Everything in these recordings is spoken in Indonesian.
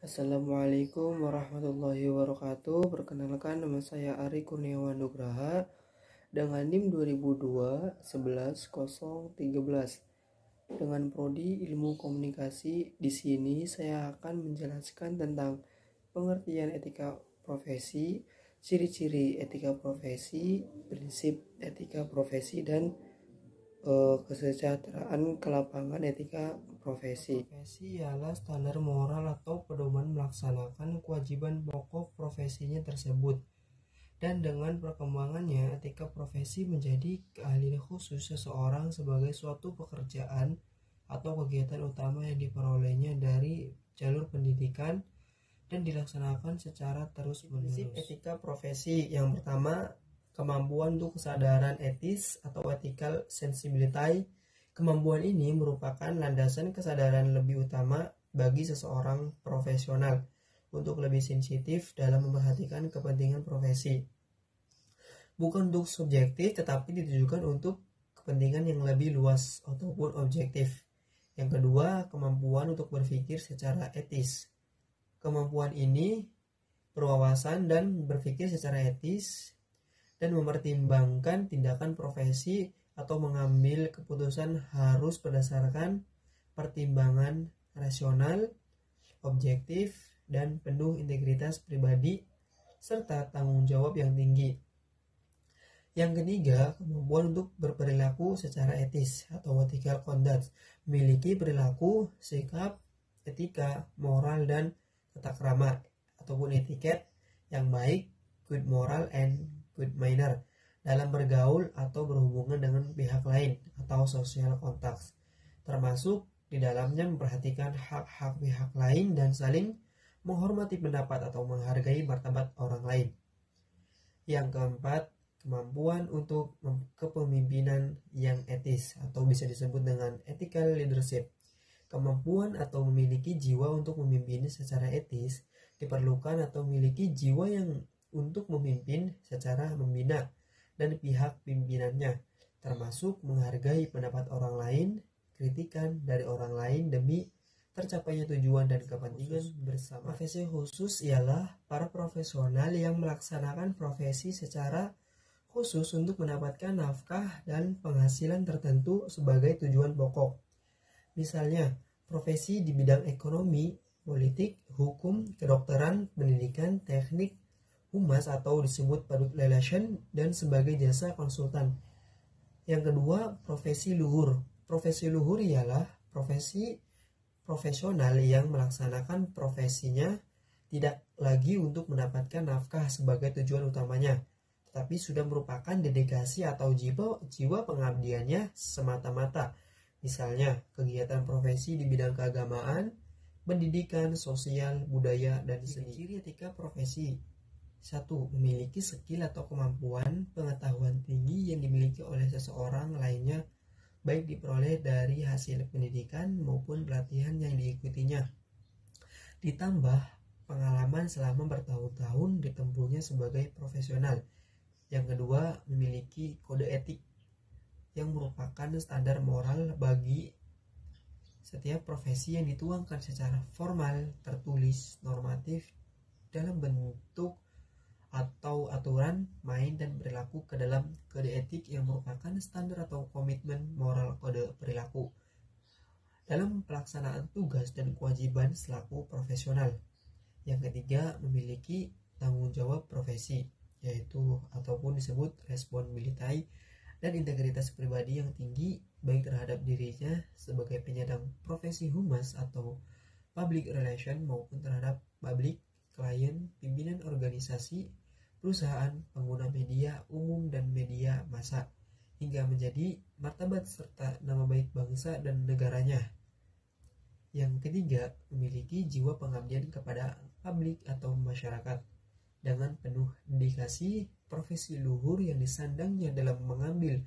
Assalamualaikum warahmatullahi wabarakatuh. Perkenalkan, nama saya Ari Kurniawan Nugraha dengan NIM 2002-11-013 dengan prodi Ilmu Komunikasi. Di sini saya akan menjelaskan tentang pengertian etika profesi, ciri-ciri etika profesi, prinsip etika profesi, dan kesejahteraan ke lapangan etika profesi. Profesi ialah standar moral atau pedoman melaksanakan kewajiban pokok profesinya tersebut. Dan dengan perkembangannya, etika profesi menjadi keahlian khusus seseorang sebagai suatu pekerjaan atau kegiatan utama yang diperolehnya dari jalur pendidikan dan dilaksanakan secara terus-menerus. Prinsip etika profesi yang pertama, kemampuan untuk kesadaran etis atau ethical sensibility. Kemampuan ini merupakan landasan kesadaran lebih utama bagi seseorang profesional untuk lebih sensitif dalam memperhatikan kepentingan profesi. Bukan untuk subjektif, tetapi ditujukan untuk kepentingan yang lebih luas ataupun objektif. Yang kedua, kemampuan untuk berpikir secara etis. Kemampuan ini berwawasan dan berpikir secara etis dan mempertimbangkan tindakan profesi atau mengambil keputusan harus berdasarkan pertimbangan rasional, objektif, dan penuh integritas pribadi serta tanggung jawab yang tinggi. Yang ketiga, kemampuan untuk berperilaku secara etis atau ethical conduct, memiliki perilaku, sikap, etika, moral, dan tata krama ataupun etiket yang baik, good moral and good manner dalam bergaul atau berhubungan dengan pihak lain atau social contacts, termasuk di dalamnya memperhatikan hak-hak pihak lain dan saling menghormati pendapat atau menghargai martabat orang lain. Yang keempat, kemampuan untuk kepemimpinan yang etis atau bisa disebut dengan ethical leadership. Kemampuan atau memiliki jiwa untuk memimpin secara etis diperlukan atau memiliki jiwa yang untuk memimpin secara membina dan pihak pimpinannya, termasuk menghargai pendapat orang lain, kritikan dari orang lain demi tercapainya tujuan dan kepentingan bersama. Profesi khusus ialah para profesional yang melaksanakan profesi secara khusus untuk mendapatkan nafkah dan penghasilan tertentu sebagai tujuan pokok. Misalnya, profesi di bidang ekonomi, politik, hukum, kedokteran, pendidikan, teknik, humas atau disebut public relation, dan sebagai jasa konsultan. Yang kedua, profesi luhur. Profesi luhur ialah profesi profesional yang melaksanakan profesinya tidak lagi untuk mendapatkan nafkah sebagai tujuan utamanya, tetapi sudah merupakan dedikasi atau jiwa pengabdiannya semata-mata. Misalnya, kegiatan profesi di bidang keagamaan, pendidikan, sosial, budaya, dan seni. Ciri etika profesi. 1. Memiliki skill atau kemampuan pengetahuan tinggi yang dimiliki oleh seseorang lainnya, baik diperoleh dari hasil pendidikan maupun pelatihan yang diikutinya, ditambah pengalaman selama bertahun-tahun ditempuhnya sebagai profesional. Yang kedua, memiliki kode etik yang merupakan standar moral bagi setiap profesi yang dituangkan secara formal, tertulis, normatif dalam bentuk atau aturan main dan perilaku ke dalam kode etik yang merupakan standar atau komitmen moral kode perilaku dalam pelaksanaan tugas dan kewajiban selaku profesional. Yang ketiga, memiliki tanggung jawab profesi, yaitu ataupun disebut responsibility dan integritas pribadi yang tinggi baik terhadap dirinya sebagai penyandang profesi humas atau public relation maupun terhadap publik, klien, pimpinan organisasi, perusahaan, pengguna media umum dan media massa, hingga menjadi martabat serta nama baik bangsa dan negaranya. Yang ketiga, memiliki jiwa pengabdian kepada publik atau masyarakat dengan penuh dedikasi. Profesi luhur yang disandangnya dalam mengambil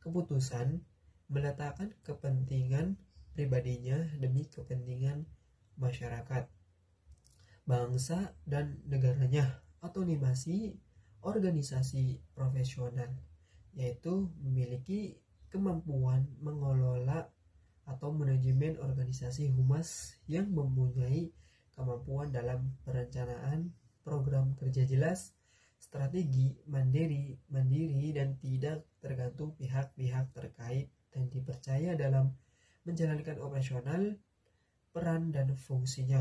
keputusan meletakkan kepentingan pribadinya demi kepentingan masyarakat, bangsa, dan negaranya. Otonomasi organisasi profesional, yaitu memiliki kemampuan mengelola atau manajemen organisasi humas yang mempunyai kemampuan dalam perencanaan program kerja jelas, strategi mandiri dan tidak tergantung pihak-pihak terkait dan dipercaya dalam menjalankan operasional, peran dan fungsinya.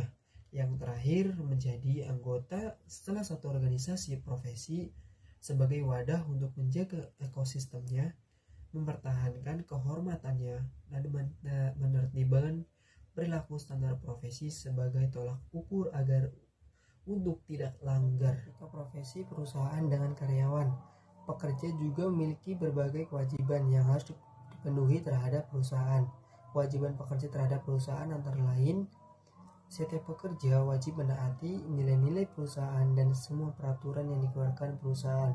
Yang terakhir, menjadi anggota salah satu organisasi profesi sebagai wadah untuk menjaga ekosistemnya, mempertahankan kehormatannya, dan menertibkan perilaku standar profesi sebagai tolak ukur agar untuk tidak langgar. Ketika profesi perusahaan dengan karyawan, pekerja juga memiliki berbagai kewajiban yang harus dipenuhi terhadap perusahaan. Kewajiban pekerja terhadap perusahaan antara lain, setiap pekerja wajib menaati nilai-nilai perusahaan dan semua peraturan yang dikeluarkan perusahaan.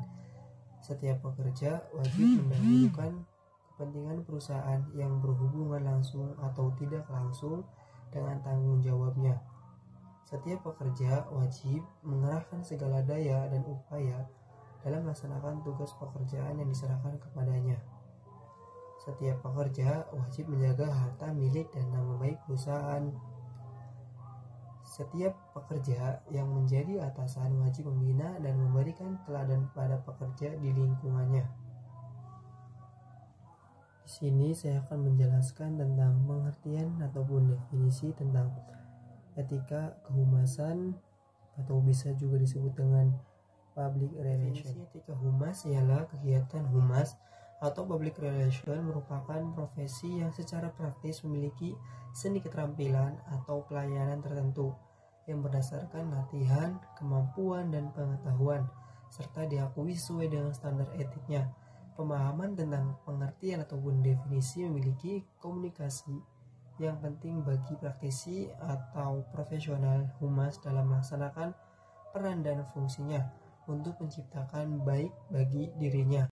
Setiap pekerja wajib mendahulukan kepentingan perusahaan yang berhubungan langsung atau tidak langsung dengan tanggung jawabnya. Setiap pekerja wajib mengerahkan segala daya dan upaya dalam melaksanakan tugas pekerjaan yang diserahkan kepadanya. Setiap pekerja wajib menjaga harta milik dan nama baik perusahaan. Setiap pekerja yang menjadi atasan wajib membina dan memberikan teladan pada pekerja di lingkungannya. Di sini saya akan menjelaskan tentang pengertian ataupun definisi tentang etika kehumasan atau bisa juga disebut dengan public relation. Etika humas ialah kegiatan humas atau public relation merupakan profesi yang secara praktis memiliki seni keterampilan atau pelayanan tertentu yang berdasarkan latihan, kemampuan, dan pengetahuan serta diakui sesuai dengan standar etiknya. Pemahaman tentang pengertian ataupun definisi memiliki komunikasi yang penting bagi praktisi atau profesional humas dalam melaksanakan peran dan fungsinya untuk menciptakan baik bagi dirinya.